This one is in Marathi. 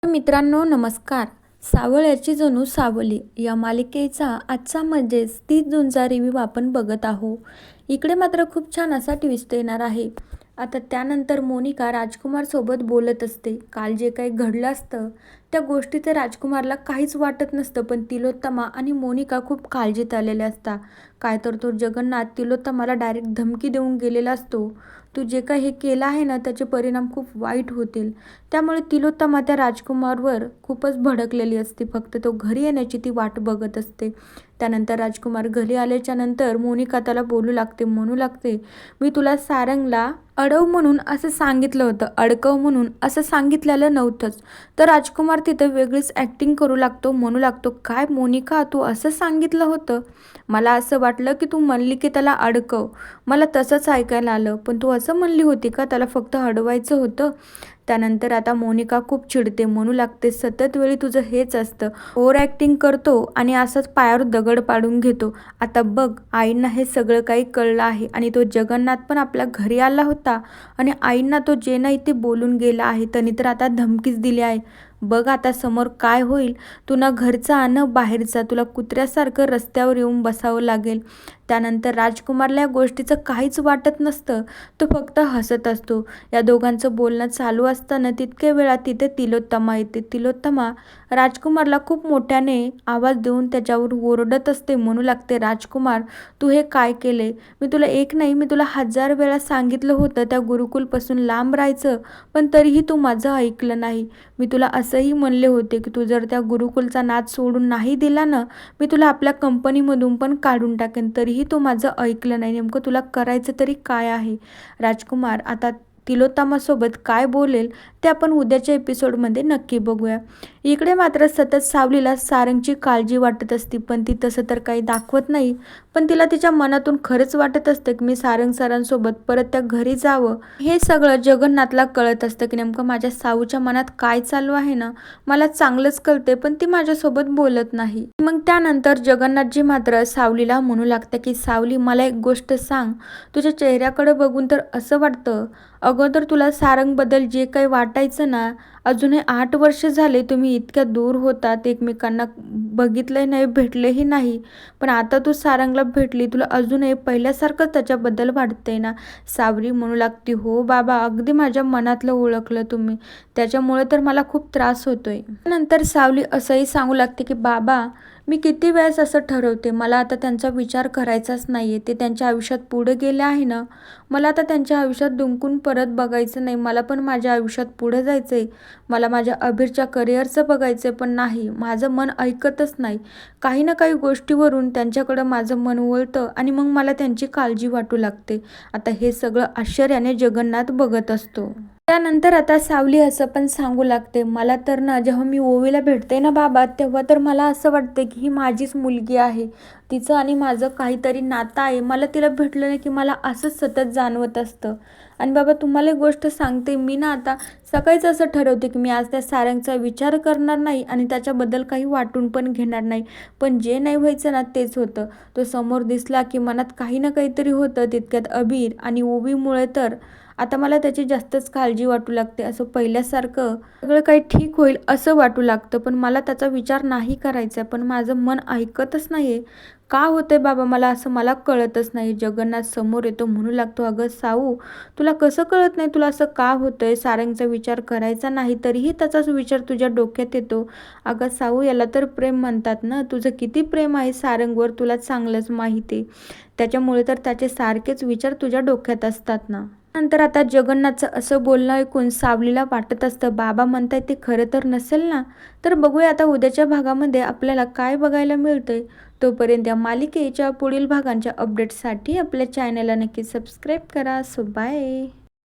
मित्रांनो नमस्कार. सावळ्याची जणू सावली या मालिकेचा आजचा म्हणजेच 30 जूनचा रिव्ह्यू आपण बघत आहोत. इकडे मात्र खूप छान असा ट्विस्ट येणार आहे. आता त्यानंतर मोनिका राजकुमार सोबत बोलत असते. काल जे काही घडलं असतं त्या गोष्टीचं राजकुमारला काहीच वाटत नसतं, पण तिलोत्तमा आणि मोनिका खूप काळजीत आलेल्या असतात. काय तर तो जगन्नाथ तिलोत्तमाला डायरेक्ट धमकी देऊन गेलेला असतो, तू जे काही हे केलं आहे ना त्याचे परिणाम खूप वाईट होतील. त्यामुळे तिलोत्तमा त्या राजकुमारवर खूपच भडकलेली असते. फक्त तो घरी येण्याची ती वाट बघत असते. त्यानंतर राजकुमार घरी आल्याच्या नंतर मोनिका त्याला बोलू लागते, म्हणू लागते, मी तुला सारंगला अडव म्हणून असं सांगितलं होतं, अडकव म्हणून असं सांगितलेलं नव्हतंच. तर राजकुमार तिथं वेगळीच ॲक्टिंग करू लागतो, म्हणू लागतो, काय मोनिका तू असं सांगितलं होतं? मला असं वाटलं की तू म्हणली की त्याला अडकव, मला तसंच ऐकायला आलं, पण तू असं म्हणली होती का त्याला फक्त अडवायचं होतं? त्यानंतर आता मोनिका खूप चिडते, म्हणू लागते, सतत वेळी तुझं हेच असतं, ओव्हर ॲक्टिंग करतो आणि असंच पायावर दगड पाडून घेतो. आता बघ आईंना हे सगळं काही कळलं आहे आणि तो जगन्नाथ पण आपल्या घरी आला होता आणि आईंना तो जे नाही ते बोलून गेला आहे, त्यांनी तर आता धमकीच दिली आहे. बघ आता समोर काय होईल, तू ना घरचा न बाहेरचा, तुला कुत्र्यासारखं रस्त्यावर येऊन बसावं लागेल. त्यानंतर राजकुमारला या गोष्टीचं काहीच वाटत नसतं, तो फक्त हसत असतो. या दोघांचं बोलणं चालू असताना तितक्या वेळात तिथे तिलोत्तमा येते. तिलोत्तमा राजकुमारला खूप मोठ्याने आवाज देऊन त्याच्यावर ओरडत असते, म्हणू लागते, राजकुमार तू हे काय केले? मी तुला एक नाही मी तुला 1000 वेळा सांगितलं होतं त्या गुरुकुलपासून लांब राहायचं, पण तरीही तू माझं ऐकलं नाही. मी तुला असंही म्हणले होते की तू जर त्या गुरुकुलचा नाद सोडून नाही दिला ना, मी तुला आपल्या कंपनीमधून पण काढून टाकेन, तरीही तू माझं ऐकलं नाही. नेमकं तुला करायचं तरी काय आहे? राजकुमार आता तिलोत्तमासोबत काय बोलेल ते आपण उद्याच्या एपिसोडमध्ये नक्की बघूया. इकडे मात्र सतत सावलीला सारंगची काळजी वाटत असते, पण ती तसं तर काही दाखवत नाही. पण तिला तिच्या मनातून खरंच वाटत असतं की मी सारंग सरांसोबत परत त्या घरी जावं. हे सगळं जगन्नाथला कळत असतं की नेमकं माझ्या साऊच्या मनात काय चालू आहे ना, मला चांगलंच कळते, पण ती माझ्यासोबत बोलत नाही. मग त्यानंतर जगन्नाथजी मात्र सावलीला म्हणू लागतं की सावली मला एक गोष्ट सांग, तुझ्या चेहऱ्याकडे बघून तर असं वाटतं अगोदर तुला सारंगबद्दल जे काही वाटायचं ना, अजून हे 8 वर्ष झाले तुम्ही इतक्या दूर होतात, एकमेकांना बघितलंही नाही, भेटलेही नाही, पण आता तू सारंगला भेटली, तुला अजूनही पहिल्यासारखं त्याच्याबद्दल वाटतंय ना? सावली म्हणू लागती, हो बाबा अगदी माझ्या मनातलं ओळखलं तुम्ही, त्याच्यामुळे तर मला खूप त्रास होतोय. नंतर सावली असंही सांगू लागते की बाबा मी किती वेळेस असं ठरवते, मला आता त्यांचा विचार करायचाच नाही आहे. ते त्यांच्या आयुष्यात पुढे गेले आहे ना, मला आता त्यांच्या आयुष्यात डुंकून परत बघायचं नाही. मला पण माझ्या आयुष्यात पुढे जायचं आहे, मला माझ्या अभिरच्या करिअरचं बघायचं आहे, पण नाही, माझं मन ऐकतच नाही. काही ना काही गोष्टीवरून त्यांच्याकडं माझं मन वळतं आणि मग मला त्यांची काळजी वाटू लागते. आता हे सगळं आश्चर्याने जगन्नाथ बघत असतो. त्यानंतर आता सावली असं पण सांगू लागते, मला तर ना जेव्हा मी ओवीला भेटते ना बाबा, तेव्हा तर मला असं वाटते की ही माझीच मुलगी आहे, तिचं आणि माझं काहीतरी नातं आहे. मला तिला भेटलं नाही की मला असंच सतत जाणवत असतं. आणि बाबा तुम्हाला एक गोष्ट सांगते, मी ना आता सकाळीच असं ठरवते की मी आज त्या सारंगचा विचार करणार नाही आणि त्याच्याबद्दल काही वाटून पण घेणार नाही. पण जे नाही व्हायचं ना तेच होतं. तो समोर दिसला की मनात काही ना काहीतरी होतं. तितक्यात अबीर आणि ओवीमुळे तर आता मला त्याची जास्तच काळजी वाटू लागते. असं पहिल्यासारखं सगळं काही ठीक होईल असं वाटू लागतं, पण मला त्याचा विचार नाही करायचा, पण माझं मन ऐकतच नाही. का होतंय बाबा मला असं, मला कळतच नाही. जगन्नाथ समोर येतो, म्हणू लागतो, अगं साऊ तुला कसं कळत नाही, तुला असं का होतंय? सारंगचा विचार करायचा नाही तरीही त्याचाच विचार तुझ्या डोक्यात येतो. अगं साऊ याला तर प्रेम म्हणतात ना, तुझं किती प्रेम आहे सारंगवर तुला चांगलंच माहिती आहे, त्याच्यामुळे तर त्याचे सारखेच विचार तुझ्या डोक्यात असतात ना. नंतर आता जगन्नाथचं असं बोलणं ऐकून सावलीला वाटत असतं, बाबा म्हणताय ते खरं तर नसेल ना? तर बघूया आता उद्याच्या भागामध्ये आपल्याला काय बघायला मिळतंय. तोपर्यंत या मालिकेच्या पुढील भागांच्या अपडेट्ससाठी आपल्या चॅनलला नक्की सबस्क्राईब करा. So bye.